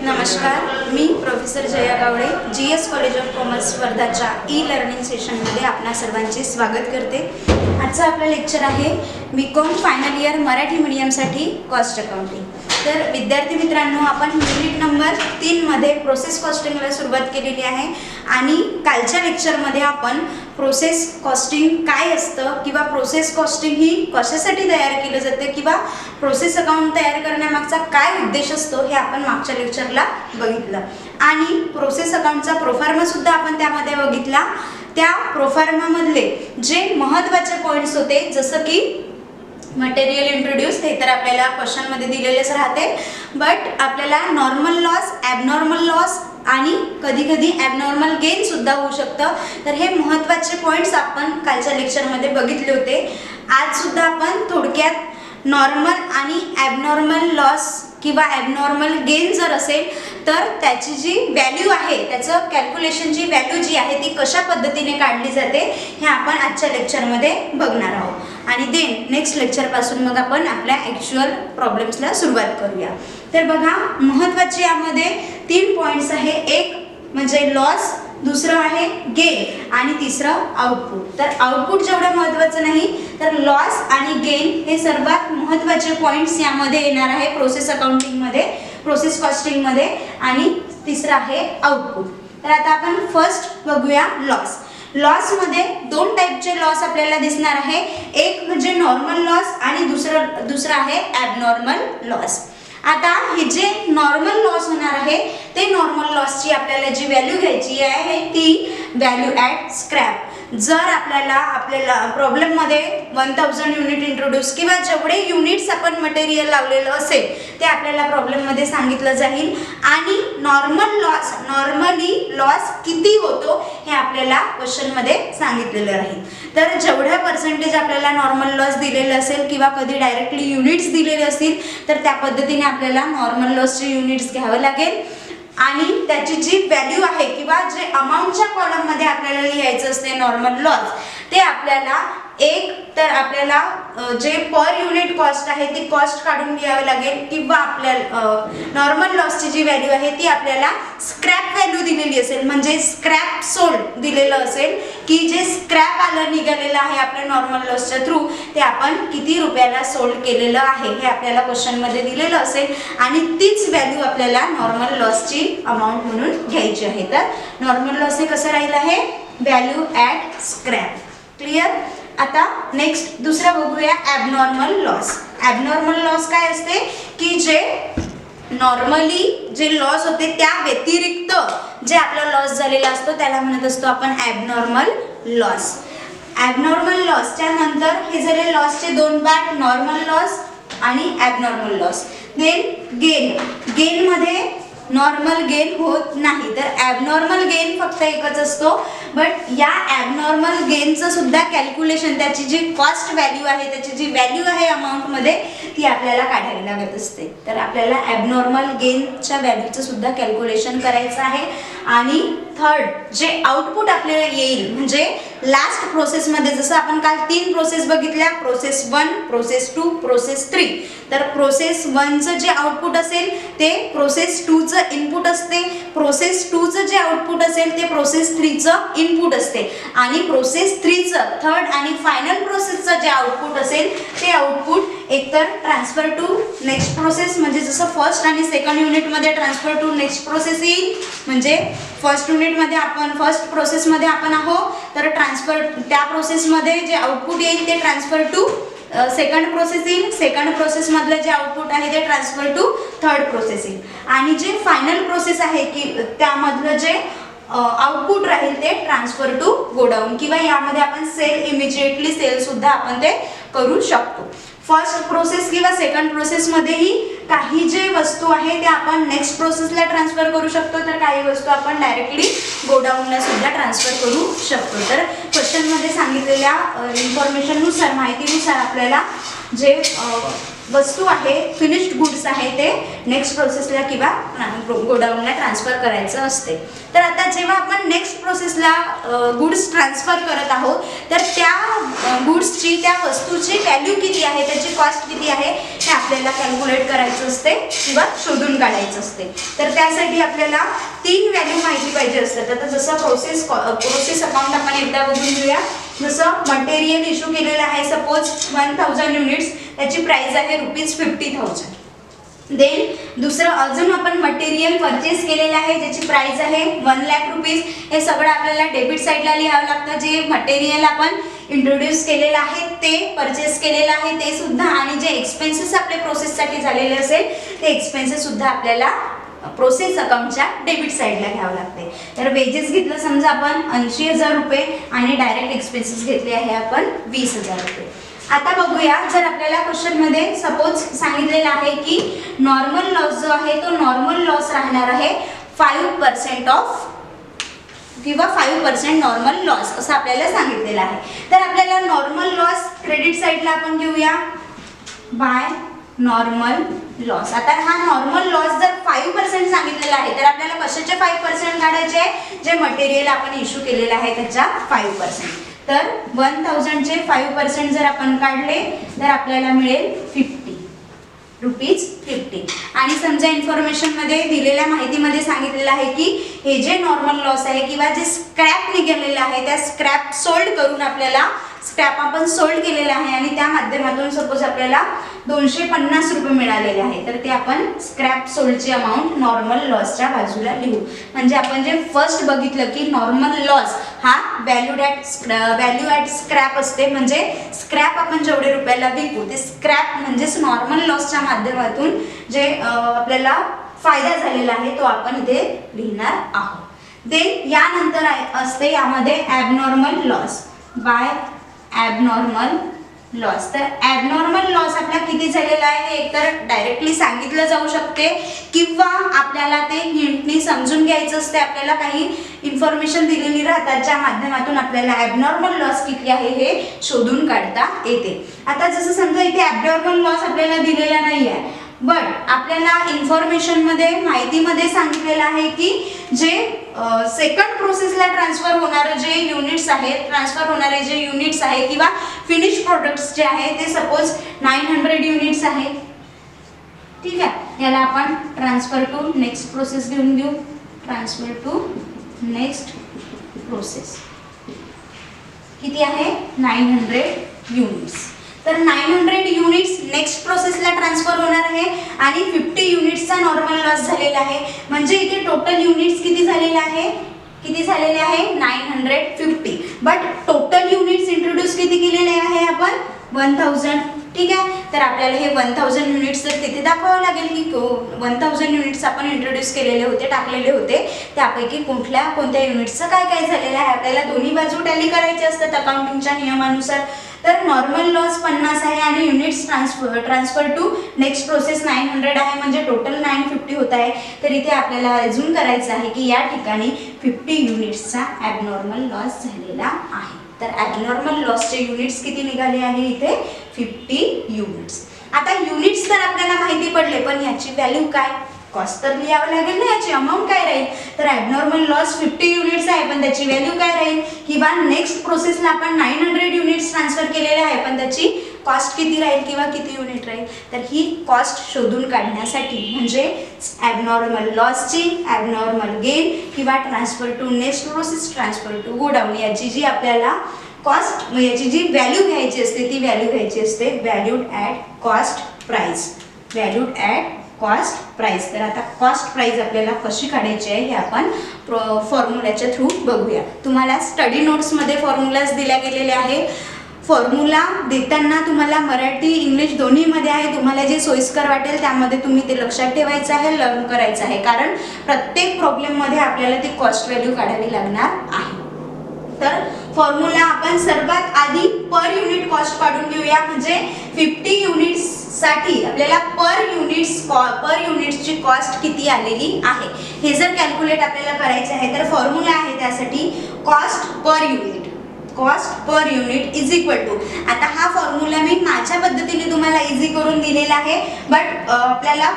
नमस्कार, मी professor Jaya Gawade GS college of commerce वर्धाच्या ई-लर्निंग सेशनमध्ये आपणा सर्वांचे स्वागत करते। आजचं आपलं लेक्चर आहे BCom फायनल इयर मराठी मीडियमसाठी कॉस्ट अकाउंटिंग। तर विद्यार्थी मित्रांनो, आपण युनिट नंबर 3 मध्ये प्रोसेस कॉस्टिंगला सुरुवात केलेली आहे आणि कालच्या लेक्चरमध्ये आपण प्रोसेस कॉस्टिंग काय असतं किंवा प्रोसेस कॉस्टिंग ही कशासाठी तयार केली जाते किंवा प्रोसेस अकाउंट तयार करण्यामागचा काय उद्देश असतो हे आपण मागच्या लेक्चरला बघितलं आणि प्रोसेस अकाउंटचा प्रोफार्मा सुद्धा आपण त्यामध्ये बघितला। त्या प्रोफार्मा मधले जे महत्त्वाचे पॉइंट्स होते जसं की मटेरियल इंट्रोड्यूस, हे तर आपल्याला क्वेश्चन मध्ये दिलेलेच राहते, बट आपल्याला नॉर्मल लॉस, ॲबनॉर्मल लॉस आणि कधी कधी ॲबनॉर्मल गेन सुद्धा होऊ शकतं। तर हे महत्त्वाचे पॉइंट्स आपण कालच्या लेक्चरमध्ये बघितले होते। आज सुद्धा आपण थोडक्यात नॉर्मल आणि ॲबनॉर्मल लॉस किंवा ॲबनॉर्मल गेन जर असेल तर त्याची जी व्हॅल्यू आहे, त्याचं कॅल्क्युलेशनची व्हॅल्यू जी आहे ती कशा पद्धतीने काढली जाते हे आपण आजच्या लेक्चरमध्ये बघणार आहोत आणि देन नेक्स्ट लेक्चरपासून मग आपण आपल्या ॲक्च्युअल प्रॉब्लेम्सला सुरुवात करूया। तर बघा, महत्त्वाचे यामध्ये 3 पॉइंट्स आहे। एक म्हणजे लॉस, दुसरं आहे गेन आणि तिसरं आउटपुट। तर आउटपुट जेवढं महत्त्वाचं नाही तर लॉस आणि गेन हे सर्वात महत्त्वाचे पॉइंट्स यामध्ये येणार आहे प्रोसेस अकाउंटिंगमध्ये, प्रोसेस कॉस्टिंगमध्ये, आणि तिसरं आहे आउटपुट। तर आता आपण फर्स्ट बघूया लॉस। लॉस मध्ये 2 टाइपचे लॉस आपल्याला दिसणार आहे। एक म्हणजे नॉर्मल लॉस आणि दुसरं आहे ॲबनॉर्मल लॉस। आता हे जे नॉर्मल लॉस होणार आहे ते नॉर्मल लॉसची आपल्याला जी व्हॅल्यू घ्यायची आहे ती व्हॅल्यू ॲट स्क्रॅप। जर आपल्याला प्रॉब्लेम मध्ये 1000 युनिट इंट्रोड्यूस किंवा जेवढे युनिट्स आपण मटेरियल लावलेलं असेल ते आपल्याला प्रॉब्लेम मध्ये सांगितलं जाईल आणि नॉर्मली लॉस किती होतो हे आपल्याला क्वेश्चन मध्ये सांगितलेलं राहील। तर जेवढ्या पर्सेंटेज आपल्याला नॉर्मल लॉस दिलेलं असेल किंवा कधी डायरेक्टली युनिट्स दिलेले असतील तर त्या पद्धतीने आपल्याला नॉर्मल लॉसचे युनिट्स घ्यावे लागेल आणि त्याची जी व्हॅल्यू आहे किंवा जे अमाउंटच्या कॉलम मध्ये आपल्याला लिहायचं असते नॉर्मल लॉस, ते आपल्याला एक तर आपल्याला जे पर युनिट कॉस्ट आहे ती कॉस्ट काढून घ्यावी लागेल किंवा आपल्याला नॉर्मल लॉसची जी व्हॅल्यू आहे ती आपल्याला स्क्रॅप व्हॅल्यू दिलेली असेल, म्हणजे स्क्रॅप सोल्ड दिलेलं असेल की जे स्क्रॅप आलं निघालेलं आहे आपल्या नॉर्मल लॉसच्या थ्रू ते आपण किती रुपयाला सोल्ड केलेलं आहे हे आपल्याला क्वेश्चन मध्ये दिलेलं असेल आणि तीच व्हॅल्यू आपल्याला नॉर्मल लॉसची अमाउंट म्हणून घ्यायची आहे। तर नॉर्मल लॉस हे कसं राहिलं आहे, व्हॅल्यू ॲट स्क्रॅप। क्लिअर? आता नेक्स्ट दुसरा बघूया ॲबनॉर्मल लॉस। ॲबनॉर्मल लॉस काय असते की जे नॉर्मली जे लॉस होते त्या व्यतिरिक्त जे आपला लॉस झालेला असतो त्याला म्हणत असतो आपण ॲबनॉर्मल लॉस। ॲबनॉर्मल लॉसच्या नंतर हे झाले लॉसचे 2 पार्ट, नॉर्मल लॉस आणि ॲबनॉर्मल लॉस। देन गेन मध्ये नॉर्मल गेन होत नाही तर ॲबनॉर्मल गेन फक्त एकच असतो, बट या ॲबनॉर्मल गेनचं सुद्धा कॅल्क्युलेशन, त्याची जी कॉस्ट व्हॅल्यू आहे, त्याची जी व्हॅल्यू आहे अमाऊंटमध्ये ती आपल्याला काढावी लागत असते। तर आपल्याला ॲबनॉर्मल गेनच्या व्हॅल्यूचं सुद्धा कॅल्क्युलेशन करायचं आहे आणि थर्ड जे आउटपुट आपल्याला येईल म्हणजे लास्ट प्रोसेसमध्ये, जसं आपण काल 3 प्रोसेस बघितल्या, प्रोसेस 1, प्रोसेस 2, प्रोसेस 3, तर प्रोसेस 1चं जे आउटपुट असेल ते प्रोसेस 2चं इनपुट असते, प्रोसेस 2चं जे आउटपुट असेल ते प्रोसेस 3चं इनपुट असते आणि प्रोसेस 3चं थर्ड आणि फायनल प्रोसेसचं जे आउटपुट असेल ते आउटपुट एकतर ट्रान्सफर टू नेक्स्ट प्रोसेस, म्हणजे जसं फर्स्ट आणि सेकंड युनिटमध्ये ट्रान्सफर टू नेक्स्ट प्रोसेस येईल, म्हणजे फर्स्ट प्रोसेसमध्ये आपण आहोत तर ट्रान्सफर त्या प्रोसेसमध्ये जे आउटपुट येईल ते ट्रान्सफर टू सेकंड प्रोसेस येईल, सेकंड प्रोसेस मधलं जे आउटपुट आहे ते ट्रान्सफर टू थर्ड प्रोसेस येईल आणि जे फायनल प्रोसेस आहे की त्यामधलं जे आउटपुट राहील ते ट्रान्सफर टू गोडाऊन किंवा यामध्ये आपण इमिजिएटली सेल सुद्धा आपण ते करू शकतो। फर्स्ट प्रोसेस किंवा सेकंड प्रोसेसमध्येही काही जे वस्तू आहे ते आपण नेक्स्ट प्रोसेसला ट्रान्सफर करू शकतो, तर काही वस्तू आपण डायरेक्टली गोडाऊनला सुद्धा ट्रान्सफर करू शकतो। तर क्वेश्चनमध्ये सांगितलेल्या इन्फॉर्मेशननुसार, माहितीनुसार आपल्याला जे वस्तू आहे, फिनिश्ड गुड्स आहे, ते नेक्स्ट प्रोसेसला किंवा गोडाऊनला ट्रान्सफर करायचं असते. तर आता जेव्हा आपण नेक्स्ट प्रोसेसला गुड्स ट्रान्सफर करत आहोत तर त्या गुड्सची, त्या वस्तूची व्हॅल्यू किती आहे, त्याची कॉस्ट किती आहे हे आपल्याला कॅल्क्युलेट करायचं असते किंवा शोधून काढायचं असते. तर त्यासाठी आपल्याला 3 व्हॅल्यू माहिती पाहिजे असतात. आता जसं प्रोसेस अकाउंट आपण एकदा बघून घेऊया. जसं मटेरियल इश्यू केलेलं आहे, सपोज 1000 युनिट्स, त्याची प्राइस आहे ₹50,000. देन दुसरं अजून आपण मटेरियल परचेस केलेलं आहे ज्याची प्राइस आहे ₹1,00,000. हे सगळं आपल्याला डेबिट साईडला लिहावं लागतं. जे मटेरियल आपण इंट्रोड्यूस केलेलं आहे, ते परचेस केलेलं आहे ते सुद्धा, आणि जे एक्सपेन्सेस आपले प्रोसेससाठी झालेले असेल ते एक्सपेन्सेस सुद्धा आपल्याला प्रोसेस अकाउंटच्या डेबिट साईडला घ्यावं लागते. तर वेजेस घेतलं समजा आपण ₹80,000 आणि डायरेक्ट एक्सपेन्सेस घेतले आहे आपण ₹20,000. आता बघूया, जर आपल्याला क्वेश्चनमध्ये सपोज सांगितलेलं आहे की नॉर्मल लॉस जो आहे तो नॉर्मल लॉस राहणार आहे 5% ऑफ किंवा 5% नॉर्मल लॉस असं आपल्याला सांगितलेलं आहे. तर आपल्याला नॉर्मल लॉस क्रेडिट साईडला आपण घेऊया बाय नॉर्मल लॉस. आता हा नॉर्मल लॉस जर 5% सांगितलेला आहे तर आपल्याला कशाचे 5% काढायचे आहे, जे मटेरियल आपण इश्यू केलेलं आहे त्याच्या 5%. तर 1000 चे 5% जर आपण काढले तर आपल्याला मिळेल ₹50. आणि समजा इन्फॉर्मेशन मध्ये दिलेल्या माहितीमध्ये सांगितलेलं आहे की हे जे नॉर्मल लॉस आहे किंवा जे स्क्रॅप निघालेलं आहे त्या स्क्रॅप सोल्ड करून आपल्याला स्क्रॅप आपण सोल्ड केलेला आहे आणि त्या माध्यमातून सपोज आपल्याला ₹250 मिळालेले आहे, तर ते आपण स्क्रॅप सोल्डची अमाऊंट नॉर्मल लॉसच्या बाजूला लिहू. म्हणजे आपण जे फर्स्ट बघितलं की नॉर्मल लॉस हा व्हॅल्यू ॲट स्क्रॅप असते. म्हणजे स्क्रॅप आपण जेवढे रुपयाला विकू ते स्क्रॅप म्हणजेच नॉर्मल लॉसच्या माध्यमातून जे आपल्याला फायदा झालेला आहे तो आपण इथे लिहिणार आहोत. देन यानंतर असते यामध्ये abnormal loss by abnormal loss. तर ॲबनॉर्मल लॉस आपला किती झालेला आहे हे एकतर डायरेक्टली सांगितलं जाऊ शकते किंवा आपल्याला ते हिंटनी समजून घ्यायचं असते. आपल्याला काही इन्फॉर्मेशन दिलेली राहतात ज्या माध्यमातून आपल्याला ॲबनॉर्मल लॉस किती आहे हे शोधून काढता येते. आता जसं समजा इथे ॲबनॉर्मल लॉस आपल्याला दिलेला नाही आहे, बट आपल्याला इन्फॉर्मेशनमध्ये माहितीमध्ये सांगितलेलं आहे की जे सेकंड प्रोसेसला ट्रान्सफर होणारे जे युनिट्स आहे किंवा फिनिश प्रोडक्ट्स जे आहे ते सपोज 900 युनिट्स आहे. ठीक आहे, याला आपण ट्रान्सफर टू नेक्स्ट प्रोसेस घेऊन घेऊ. ट्रान्सफर टू नेक्स्ट प्रोसेस किती आहे 900 युनिट्स. तर 900 युनिट्स नेक्स्ट प्रोसेसला ट्रान्सफर होणार आहे आणि 50 युनिट्सचा नॉर्मल लॉस झालेला आहे. म्हणजे इथे टोटल युनिट्स किती झालेले आहे 950. बट टोटल युनिट्स इंट्रोड्यूस किती केलेले आहे आपण 1000. ठीक आहे, तर आपल्याला हे 1000 युनिट्स तर तिथे दाखवावं लागेल की 1000 युनिट्स आपण इंट्रोड्यूस केलेले होते, टाकलेले होते, त्यापैकी कोणत्या युनिट्सचं काय काय झालेलं आहे. आपल्याला दोन्ही बाजू टॅली करायचे असतात अकाउंटिंगच्या नियमानुसार. तर नॉर्मल लॉस 50 आहे आणि units transfer to next process 900 आहे, म्हणजे टोटल 950 होत आहे. तर इथे आपल्याला अजून करायचं आहे की या ठिकाणी 50 युनिट्सचा ॲबनॉर्मल लॉस झालेला आहे. तर ॲबनॉर्मल लॉसचे युनिट्स किती निघाले आहे इथे 50 युनिट्स. आता युनिट्स तर आपल्याला माहिती पडले, पण याची व्हॅल्यू काय, कॉस्ट तर लिहावं लागेल ना, याची अमाऊंट काय राहील. तर ॲबनॉर्मल लॉस 50 युनिट्स आहे पण त्याची व्हॅल्यू काय राहील, किंवा नेक्स्ट प्रोसेसला आपण 900 युनिट्स ट्रान्सफर केलेले आहे पण त्याची कॉस्ट किती राहील किंवा किती युनिट राहील. तर ही कॉस्ट शोधून काढण्यासाठी म्हणजे ॲबनॉर्मल लॉसची, ॲबनॉर्मल गेन किंवा transfer to next process, transfer to godown, याची जी आपल्याला कॉस्ट, याची जी व्हॅल्यू घ्यायची असते ती व्हॅल्यू घ्यायची असते valued at cost price. Valued at cost price. तर आता कॉस्ट प्राइस आपल्याला कशी काढायची आहे हे आपण फॉर्म्युल्याच्या थ्रू बघूया. तुम्हाला स्टडी नोट्समध्ये फॉर्म्युलाज दिल्या गेलेले आहे. फॉर्म्युला देताना तुम्हाला मराठी इंग्लिश दोन्हीमध्ये आहे. तुम्हाला जे सोयीस्कर वाटेल त्यामध्ये तुम्ही ते लक्षात ठेवायचं आहे, लर्न करायचं आहे, कारण प्रत्येक प्रॉब्लेममध्ये आपल्याला ती कॉस्ट व्हॅल्यू काढावी लागणार आहे. तर फॉर्म्युला आपण सर्वात आधी पर युनिट कॉस्ट काढून घेऊया. म्हणजे 50 युनिट्ससाठी आपल्याला पर युनिट्सची कॉस्ट किती आलेली आहे हे जर कॅल्क्युलेट आपल्याला करायचे आहे तर फॉर्म्युला आहे त्यासाठी cost per unit. Cost per unit is equal to, आता हा फॉर्म्युला मी माझ्या पद्धतीने तुम्हाला इझी करून दिलेला आहे, बट आपल्याला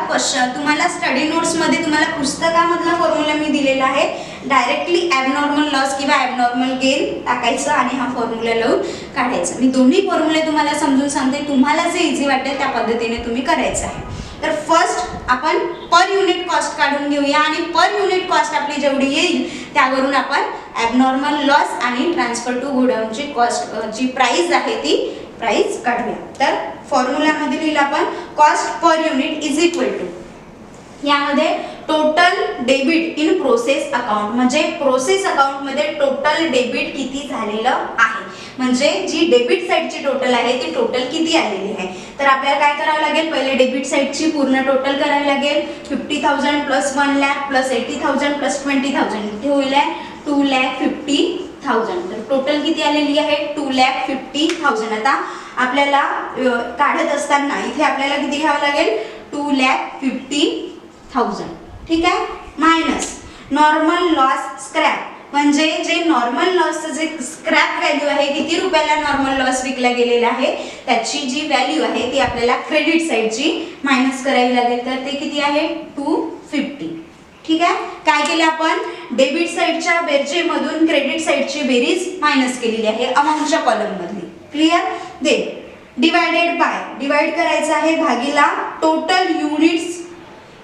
तुम्हाला स्टडी नोट्समध्ये तुम्हाला पुस्तकामधला फॉर्म्युला मी दिलेला आहे. डायरेक्टली ॲबनॉर्मल लॉस किंवा ॲबनॉर्मल गेन टाकायचं आणि हा फॉर्म्युला लावून काढायचा. मी दोन्ही फॉर्म्युले तुम्हाला समजून सांगते, तुम्हाला जे इझी वाटेल त्या पद्धतीने तुम्ही करायचं आहे. तर फर्स्ट आपण पर युनिट कॉस्ट काढून घेऊया आणि पर युनिट कॉस्ट आपली जेवढी येईल त्यावरून आपण ॲबनॉर्मल लॉस आणि ट्रान्सफर टू गोडाऊनची कॉस्ट जी प्राइस आहे ती प्राइस काढूया. तर फॉर्म्युलामध्ये लिहिलं आपण cost per unit is equal to, यामध्ये total debit in process account, म्हणजे प्रोसेस अकाउंटमध्ये टोटल डेबिट किती झालेलं आहे, म्हणजे जी डेबिट साईडची टोटल आहे ती टोटल किती आलेली आहे. तर आपल्याला काय करावं लागेल, पहिले डेबिट साईडची पूर्ण टोटल करावी लागेल. 50,000 प्लस 1 लाख प्लस 80,000 प्लस 20,000 इथे होईल 2,50,000. तर टोटल किती आलेली आहे 2,50,000. आता आपल्याला काढत असताना इथे आपल्याला किती घ्यावं लागेल 2,50,000, ठीक आहे, मायनस नॉर्मल लॉस स्क्रॅप, म्हणजे जे नॉर्मल लॉसचं जे स्क्रॅप व्हॅल्यू आहे, किती रुपयाला नॉर्मल लॉस विकला गेलेला आहे त्याची जी व्हॅल्यू आहे ती आपल्याला क्रेडिट साईडची मायनस करावी लागेल. तर ते किती आहे 250. ठीक आहे, काय केलं आपण डेबिट साईडच्या बेरजेमधून क्रेडिट साईडची बेरीज मायनस केलेली आहे अमाऊंटच्या कॉलम मधली. Clear. They divided by, divide करायचं आहे भागीला total units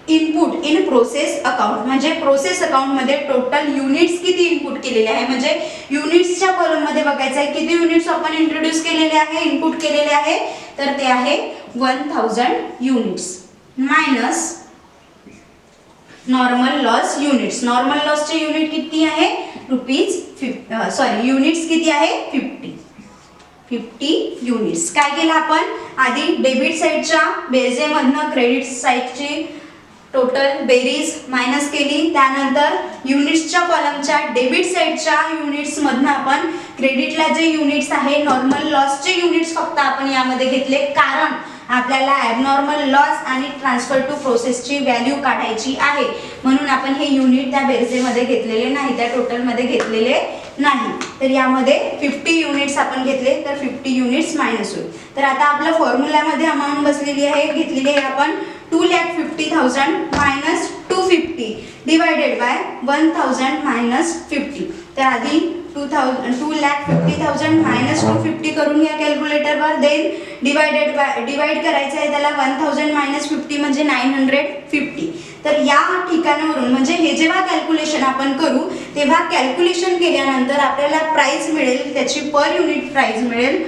input in process account, म्हणजे प्रोसेस अकाउंट मध्ये टोटल युनिट्स किती इनपुट केलेले आहे, म्हणजे युनिट्सच्या कॉलम मध्ये बघायचं आहे किती युनिट्स आपण इंट्रोड्यूस केलेले आहे, इनपुट केलेले आहे. तर ते आहे 1000 units minus normal loss units. Normal लॉसचे युनिट किती आहे युनिट्स किती आहे 50 युनिट्स. काय केलं आपण आधी डेबिट साईडच्या बेरजेमधनं क्रेडिट साईडची टोटल बेरीज मायनस केली, त्यानंतर युनिट्सच्या कॉलमच्या डेबिट साईडच्या युनिट्स मधनं आपण क्रेडिटला जे युनिट्स आहे नॉर्मल लॉसचे युनिट्स फक्त आपण यामध्ये घेतले, कारण आपल्याला ॲबनॉर्मल लॉस आणि ट्रान्सफर टू प्रोसेसची व्हॅल्यू काढायची आहे, म्हणून आपण हे युनिट त्या बेरजेमध्ये घेतलेले नाही, त्या टोटलमध्ये घेतलेले नाही. तर यामध्ये 50 युनिट्स आपण घेतले तर 50 युनिट्स मायनस होईल. तर आता आपल्या फॉर्म्युलामध्ये अमाऊंट बसलेली आहे, घेतलेली आहे आपण 2,50,000 मायनस 250 डिवायडेड बाय 1000 मायनस 50. तर आधी 2,50,000 मायनस 250 करून घ्या कॅल्क्युलेटरवर, देन डिवाइड करायचं आहे त्याला 1000 मायनस 50 म्हणजे 950. तर या ठिकाणावरून म्हणजे हे जेव्हा कॅल्क्युलेशन आपण करू तेव्हा कॅल्क्युलेशन केल्यानंतर आपल्याला प्राइस मिळेल, त्याची पर युनिट प्राइस मिळेल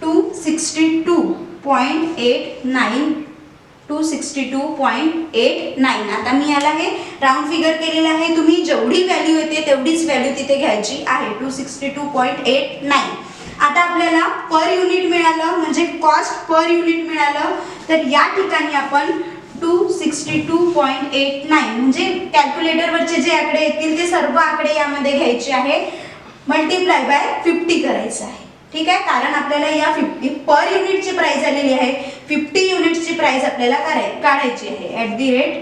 262.89. 262.89. आता मी याला हे राऊंड फिगर केलेलं आहे, तुम्ही जेवढी व्हॅल्यू येते तेवढीच व्हॅल्यू तिथे घ्यायची आहे 262.89. आता आपल्याला पर युनिट मिळालं म्हणजे कॉस्ट पर युनिट मिळालं, तर या ठिकाणी आपण 262.89 म्हणजे कॅल्क्युलेटरवरचे जे आकडे येतील ते सर्व आकडे यामध्ये घ्यायचे आहे, मल्टिप्लाय बाय 50 करायचं आहे. ठीक आहे, कारण आपल्याला या 50 पर युनिटची प्राइस आलेली आहे, 50 युनिट्सची प्राइस आपल्याला काढायची आहे at the rate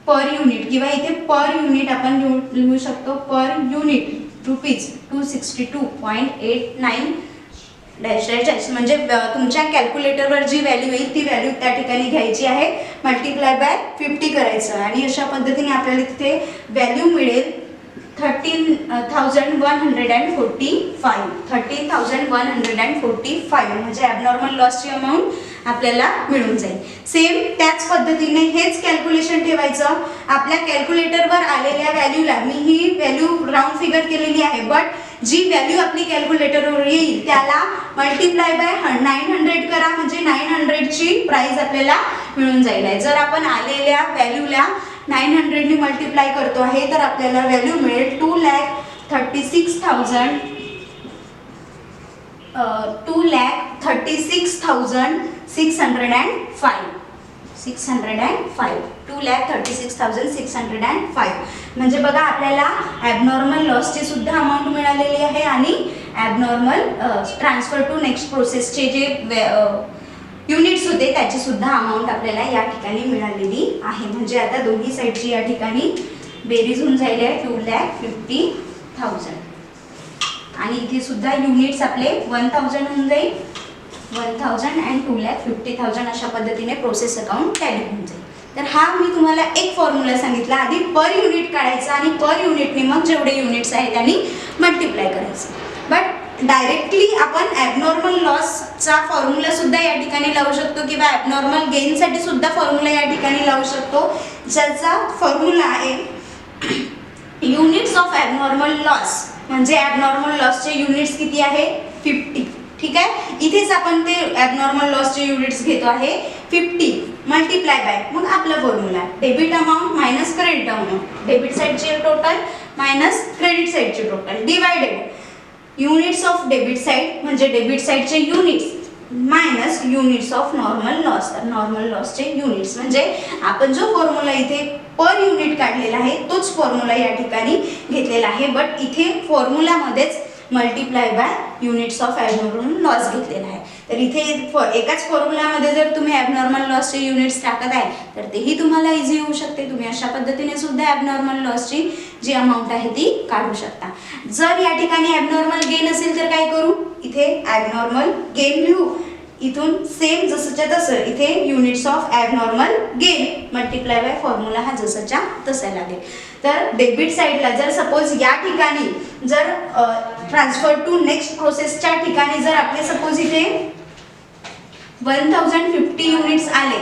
per unit, किंवा इथे पर युनिट आपण लिहू शकतो per unit rupees 262.89 dash dash dash, म्हणजे तुमच्या कॅल्क्युलेटरवर जी व्हॅल्यू येईल ती व्हॅल्यू त्या ठिकाणी घ्यायची आहे, मल्टिप्लाय बाय 50 करायचं आणि अशा पद्धतीने आपल्याला तिथे व्हॅल्यू मिळेल 13,145 म्हणजे ॲबनॉर्मल लॉसची अमाऊंट आपल्याला मिळून जाईल. सेम त्याच पद्धतीने हेच कॅल्क्युलेशन ठेवायचं आपल्या कॅल्क्युलेटरवर आलेल्या व्हॅल्यूला. मी ही व्हॅल्यू राऊंड फिगर केलेली आहे, बट जी व्हॅल्यू आपली कॅल्क्युलेटरवर येईल त्याला मल्टिप्लाय बाय 900 करा, म्हणजे 900ची प्राइस आपल्याला मिळून जाईल. जर आपण आलेल्या व्हॅल्यूला 900 ने मल्टिप्लाय करतो आहे तर आपल्याला व्हॅल्यू मिळेल 2,36,605. 2,36,605 म्हणजे बघा आपल्याला ॲबनॉर्मल लॉसची सुद्धा अमाऊंट मिळालेली आहे आणि ॲबनॉर्मल ट्रान्सफर टू नेक्स्ट प्रोसेसचे जे युनिट्स होते त्याची सुद्धा अमाऊंट आपल्याला या ठिकाणी मिळालेली आहे. म्हणजे आता दोन्ही साईडची या ठिकाणी बेरीज होऊन जाईल आहे 2,50,000. आणि इथे सुद्धा युनिट्स आपले 1000 होऊन जाईल, 1000 and 2,50,000 अशा पद्धतीने प्रोसेस अकाउंट टॅली होऊन जाईल. तर हा मी तुम्हाला एक फॉर्म्युला सांगितला, आधी पर युनिट काढायचा आणि पर युनिटने मग जेवढे युनिट्स आहेत त्यांनी मल्टिप्लाय करायचं. बट डायरेक्टली आपण ॲबनॉर्मल लॉसचा फॉर्म्युला सुद्धा या ठिकाणी लावू शकतो किंवा ॲबनॉर्मल गेनसाठी सुद्धा फॉर्म्युला या ठिकाणी लावू शकतो, ज्याचा फॉर्म्युला आहे युनिट्स ऑफ ॲबनॉर्मल लॉस. म्हणजे ॲबनॉर्मल लॉसचे युनिट्स किती आहे 50. ठीक आहे, इथेच आपण ते ॲबनॉर्मल लॉसचे युनिट्स घेतो आहे 50 मल्टिप्लाय बाय मग आपला formula debit amount minus credit amount, debit साईडचे टोटल मायनस क्रेडिट साईडचे total divided units of debit side म्हणजे डेबिट साईडचे units minus units of normal loss. तर नॉर्मल लॉसचे युनिट्स म्हणजे आपण जो फॉर्म्युला इथे पर युनिट काढलेला आहे तोच फॉर्म्युला या ठिकाणी घेतलेला आहे, बट इथे फॉर्म्युलामध्येच multiply by units of abnormal loss घेतलेला आहे. तर इथे एकाच फॉर्म्युलामध्ये जर तुम्ही ॲबनॉर्मल लॉसचे युनिट्स टाकत आहे तर तेही तुम्हाला इझी होऊ शकते. तुम्ही अशा पद्धतीने सुद्धा ॲबनॉर्मल लॉसची जी अमाऊंट आहे ती काढू शकता. जर या ठिकाणी ॲबनॉर्मल गेन असेल तर काय करू, इथे ॲबनॉर्मल गेन लिहू, इथून सेम जसंच्या तसं इथे units of abnormal gain multiply by formula हा जसंच्या तसा लागेल. तर डेबिट साईडला जर सपोज या ठिकाणी जर ट्रान्सफर टू नेक्स्ट प्रोसेसच्या ठिकाणी जर आपले सपोज इथे 1050 युनिट्स आले,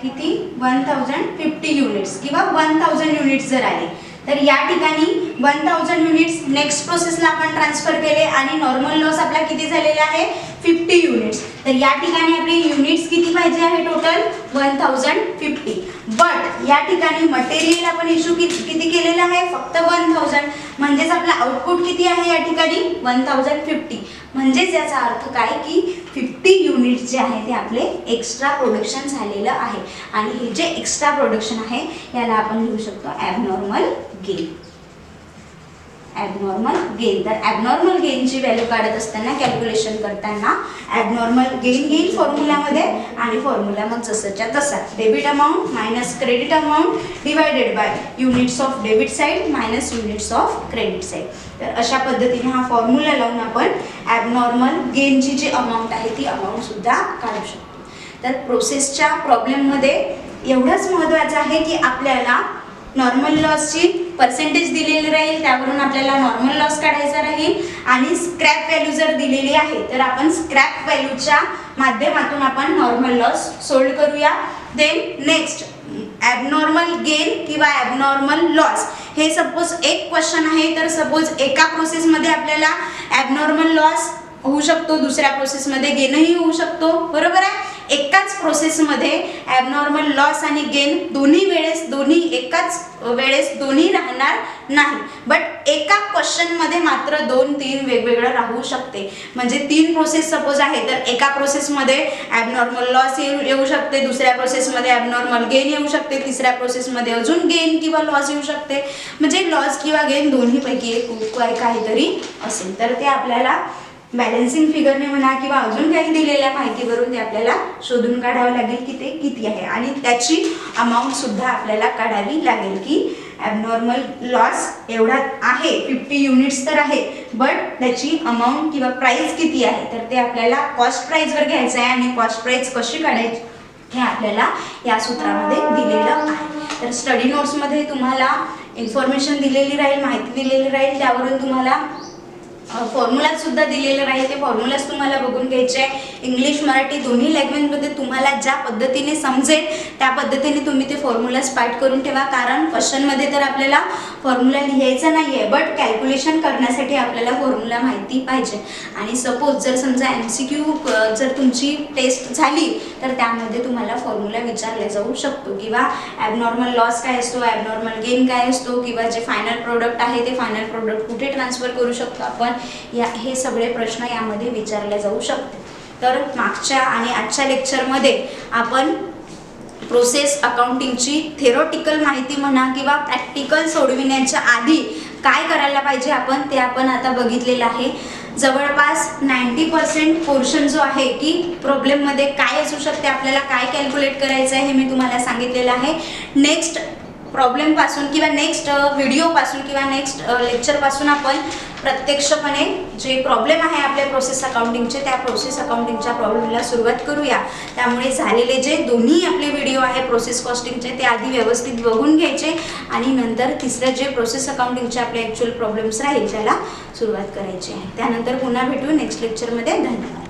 किती 1050 युनिट्स किंवा 1000 युनिट्स जर आले तर या ठिकाणी 1000 युनिट्स नेक्स्ट प्रोसेसला आपण ट्रान्सफर केले आणि नॉर्मल लॉस आपला किती झालेला आहे 50 युनिट्स. तर या ठिकाणी आपले युनिट्स किती पाहिजे आहे टोटल 1050. बट या ठिकाणी मटेरियल आपण इश्यू किती केलेला आहे फक्त 1000, म्हणजेच आपला आउटपुट किती आहे या ठिकाणी 1050. म्हणजेच याचा अर्थ काय की 50 युनिट्स जे आहे ते आपले एक्स्ट्रा प्रोडक्शन झालेलं आहे आणि हे जे एक्स्ट्रा प्रोडक्शन आहे याला आपण लिहू शकतो ॲबनॉर्मल गेन. ॲबनॉर्मल गेन, तर ॲबनॉर्मल गेनची व्हॅल्यू काढत असताना कॅल्क्युलेशन करताना ॲबनॉर्मल गेन येईल फॉर्म्युलामध्ये आणि फॉर्म्युला मग जसंच्या तसा debit amount minus credit amount divided by units of debit side minus units of credit side. तर अशा पद्धतीने हा फॉर्म्युला लावून आपण ॲबनॉर्मल गेनची जी अमाऊंट आहे ती अमाऊंट सुद्धा काढू शकतो. तर प्रोसेसच्या प्रॉब्लेममध्ये एवढंच महत्त्वाचं आहे की आपल्याला नॉर्मल लॉसची पर्सेंटेज दिलेली राहील, त्यावरून आपल्याला नॉर्मल लॉस काढायचा राहील आणि स्क्रॅप व्हॅल्यू जर दिलेली आहे तर आपण स्क्रॅप व्हॅल्यूच्या माध्यमातून आपण नॉर्मल लॉस सोल्ड करूया. देन नेक्स्ट ॲबनॉर्मल गेन किंवा ॲबनॉर्मल लॉस हे सपोज एक क्वेश्चन आहे, तर सपोज एका प्रोसेसमध्ये आपल्याला ॲबनॉर्मल लॉस होऊ शकतो, दुसऱ्या प्रोसेसमध्ये गेनही होऊ शकतो, बरोबर आहे. एकाच प्रोसेसमध्ये ॲबनॉर्मल लॉस आणि गेन एकाच वेळेस दोन्ही राहणार नाही, बट एका क्वेश्चनमध्ये मात्र 2-3 वेगवेगळं राहू शकते. म्हणजे 3 प्रोसेस सपोज आहे तर एका प्रोसेसमध्ये ॲबनॉर्मल लॉस येऊ शकते, दुसऱ्या प्रोसेसमध्ये ॲबनॉर्मल गेन येऊ शकते, तिसऱ्या प्रोसेसमध्ये अजून गेन किंवा लॉस येऊ शकते. म्हणजे लॉस किंवा गेन दोन्हीपैकी एक काहीतरी असेल तर ते आपल्याला बॅलन्सिंग फिगरने म्हणा किंवा अजून काही दिलेल्या माहितीवरून ते आपल्याला शोधून काढावं लागेल की ते किती आहे आणि त्याची अमाऊंट सुद्धा आपल्याला काढावी लागेल की ॲबनॉर्मल लॉस एवढा आहे 50 युनिट्स तर आहे, बट त्याची अमाऊंट किंवा प्राईस किती आहे तर ते आपल्याला कॉस्ट प्राईजवर घ्यायचं आहे आणि कॉस्ट प्राईज कशी काढायची हे आपल्याला या सूत्रामध्ये दिलेलं आहे. तर स्टडी नोट्समध्ये तुम्हाला इन्फॉर्मेशन दिलेली राहील, माहिती दिलेली राहील, त्यावरून तुम्हाला फॉर्म्युला सुद्धा दिलेले राहील. ते फॉर्म्युलाच तुम्हाला बघून घ्यायचे आहे. इंग्लिश मराठी दोन्ही लँग्वेजमध्ये तुम्हाला ज्या पद्धतीने समजेल त्या पद्धतीने तुम्ही ते फॉर्म्युलाज पाठ करून ठेवा, कारण क्वेश्चनमध्ये तर आपल्याला फॉर्म्युला लिहायचा नाही आहे, बट कॅल्क्युलेशन करण्यासाठी आपल्याला फॉर्म्युला माहिती पाहिजे. आणि सपोज जर समजा MCQ जर तुमची टेस्ट झाली तर त्यामध्ये तुम्हाला फॉर्म्युला विचारला जाऊ शकतो किंवा ॲबनॉर्मल लॉस काय असतो, ॲबनॉर्मल गेन काय असतो किंवा जे फायनल प्रोडक्ट आहे ते फायनल प्रोडक्ट कुठे ट्रान्सफर करू शकतो आपण, हे सगळे प्रश्न यामध्ये विचारले जाऊ शकते. तर मागच्या आणि आजच्या लेक्चरमध्ये आपण प्रोसेस अकाउंटिंगची थेरोटिकल माहिती म्हणा किंवा प्रॅक्टिकल सोडविण्याच्या आधी काय करायला पाहिजे आपण ते आपण आता बघितलेलं आहे. जवळपास 90% पोर्शन जो आहे की प्रॉब्लेममध्ये काय असू शकते, आपल्याला काय कॅल्क्युलेट करायचं आहे हे मी तुम्हाला सांगितलेलं आहे. नेक्स्ट प्रॉब्लेमपासून किंवा नेक्स्ट व्हिडिओपासून किंवा नेक्स्ट लेक्चरपासून आपण प्रत्यक्षपणे जे प्रॉब्लेम आहे आपल्या प्रोसेस अकाउंटिंगचे त्या प्रोसेस अकाउंटिंगच्या प्रॉब्लेमला सुरुवात करूया. त्यामुळे झालेले जे दोन्ही आपले व्हिडिओ आहे प्रोसेस कॉस्टिंगचे ते आधी व्यवस्थित बघून घ्यायचे आणि नंतर तिसरं जे प्रोसेस अकाउंटिंगचे आपले ॲक्च्युअल प्रॉब्लेम्स राहील त्याला सुरुवात करायची आहे. त्यानंतर पुन्हा भेटू नेक्स्ट लेक्चरमध्ये. धन्यवाद.